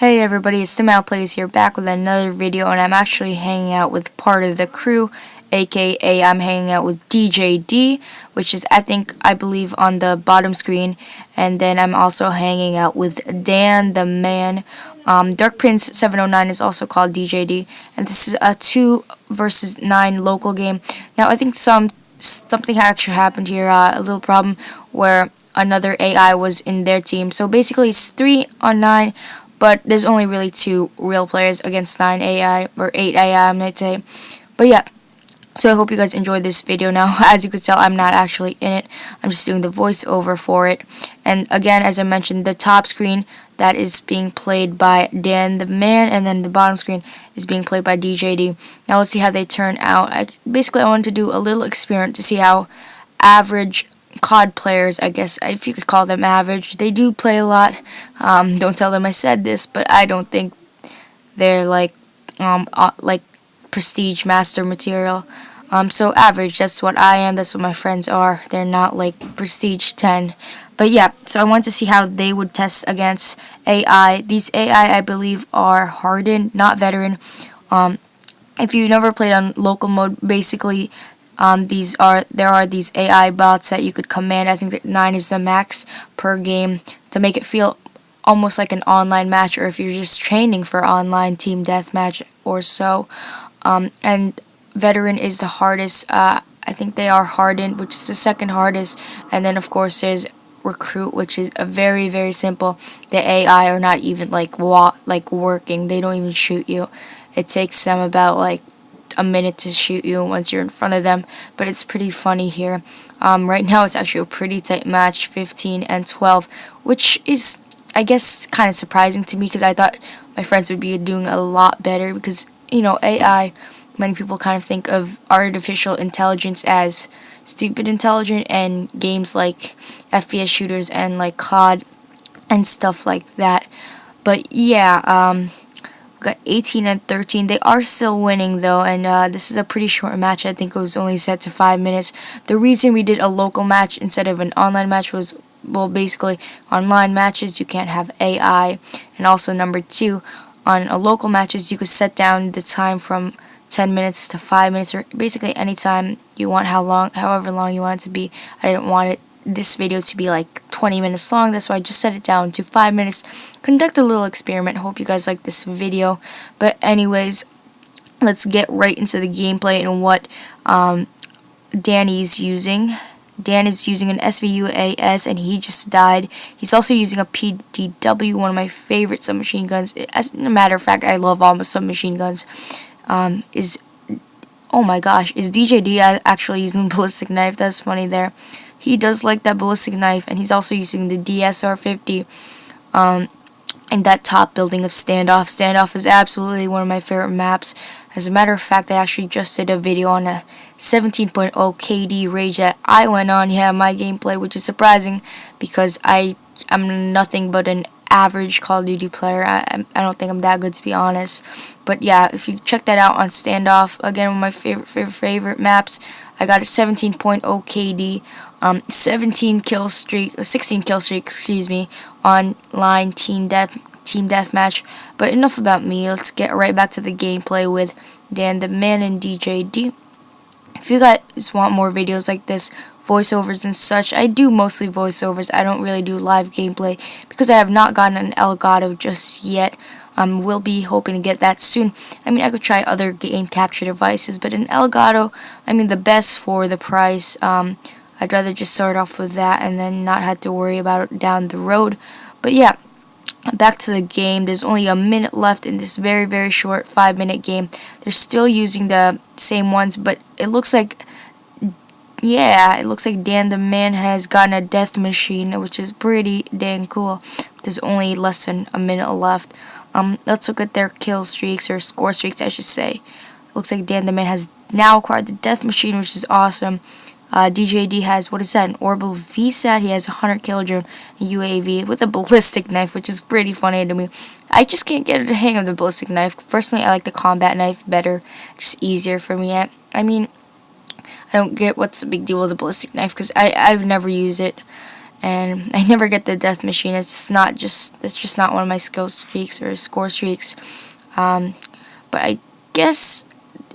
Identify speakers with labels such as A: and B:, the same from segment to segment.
A: Hey everybody, it's the Plays here, back with another video, and I'm actually hanging out with part of the crew, aka I'm hanging out with DJD, which is I believe on the bottom screen, and then I'm also hanging out with Dan the Man. Dark Prince 709 is also called DJD, and this is a 2 versus 9 local game. Now I think something actually happened here, a little problem where another AI was in their team. So basically it's 3 on 9. But there's only really 2 real players against 9 AI, or 8 AI, I might say. But yeah, so I hope you guys enjoyed this video. Now, as you can tell, I'm not actually in it. I'm just doing the voiceover for it. And again, as I mentioned, the top screen, that is being played by Dan the Man, and then the bottom screen is being played by DJD. Now let's see how they turn out. I wanted to do a little experiment to see how average COD players, I guess, if you could call them average. They do play a lot. Don't tell them I said this, but I don't think they're like prestige master material. So average, that's what I am, that's what my friends are. They're not like prestige 10. But yeah, so I want to see how they would test against AI. These AI, I believe, are hardened, not veteran. If you never played on local mode, basically there are these AI bots that you could command. I think that 9 is the max per game to make it feel almost like an online match, or if you're just training for online team deathmatch or so. And veteran is the hardest. I think they are hardened, which is the second hardest, and then of course there's recruit, which is a very, very simple. The AI are not even like working. They don't even shoot you. It takes them about like a minute to shoot you once you're in front of them, but it's pretty funny here. Right now it's actually a pretty tight match, 15 and 12, which is, I guess, kind of surprising to me, because I thought my friends would be doing a lot better, because, you know, AI, many people kind of think of artificial intelligence as stupid intelligent, and games like FPS shooters and like COD and stuff like that. But yeah, got 18 and 13. They are still winning though, and this is a pretty short match. I think it was only set to 5 minutes. The reason we did a local match instead of an online match was, well, basically online matches you can't have AI, and also number 2, on a local matches you could set down the time from 10 minutes to 5 minutes, or basically any time you want, however long you want it to be. I didn't want this video to be like 20 minutes long, that's why I just set it down to 5 minutes. Conduct a little experiment. Hope you guys like this video. But anyways, let's get right into the gameplay and what Danny's using. Dan is using an SVUAS, and he just died. He's also using a PDW, one of my favorite submachine guns. As a matter of fact, I love all my submachine guns. Oh my gosh, is DJD actually using ballistic knife? That's funny there. He does like that ballistic knife, and he's also using the DSR-50 in that top building of Standoff. Standoff is absolutely one of my favorite maps. As a matter of fact, I actually just did a video on a 17.0 KD rage that I went on. Yeah, my gameplay, which is surprising because I'm nothing but an average Call of Duty player. I don't think I'm that good, to be honest. But yeah, if you check that out on Standoff, again, one of my favorite maps, I got a 17.0 KD, 16 kill streak, excuse me, online team deathmatch. But enough about me. Let's get right back to the gameplay with Dan the Man and DJD. If you guys want more videos like this, voiceovers and such, I do mostly voiceovers. I don't really do live gameplay because I have not gotten an Elgato just yet. Will be hoping to get that soon. I mean, I could try other game capture devices, but an Elgato, I mean, the best for the price. I'd rather just start off with that and then not have to worry about it down the road. But yeah, back to the game. There's only a minute left in this very, very short 5-minute game. They're still using the same ones, but it looks like, yeah, it looks like Dan the Man has gotten a death machine, which is pretty dang cool. There's only less than a minute left. Let's look at their kill streaks, or score streaks, I should say. It looks like Dan the Man has now acquired the death machine, which is awesome. DJD has, what is that, an Orbital VSAT. He has a 100 kilojoule UAV with a ballistic knife, which is pretty funny to me. I just can't get the hang of the ballistic knife. Personally, I like the combat knife better. Just easier for me. I mean, I don't get what's the big deal with the ballistic knife, because I've never used it. and I never get the death machine. It's just not one of my skill streaks or score streaks. But I guess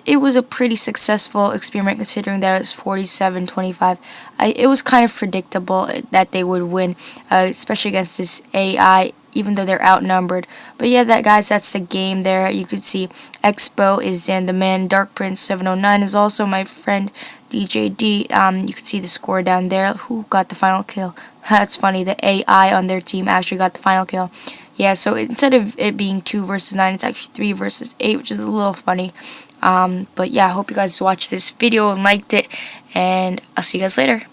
A: it was a pretty successful experiment considering that it was 47-25. It was kind of predictable that they would win, especially against this AI, even though they're outnumbered. But yeah, guys, that's the game there. You could see Expo is Dan the Man, Dark Prince 709 is also my friend DJD. You can see the score down there. Who got the final kill? That's funny. The AI on their team actually got the final kill. Yeah, so instead of it being 2 versus 9, it's actually 3 versus 8, which is a little funny. But yeah, I hope you guys watched this video and liked it, and I'll see you guys later.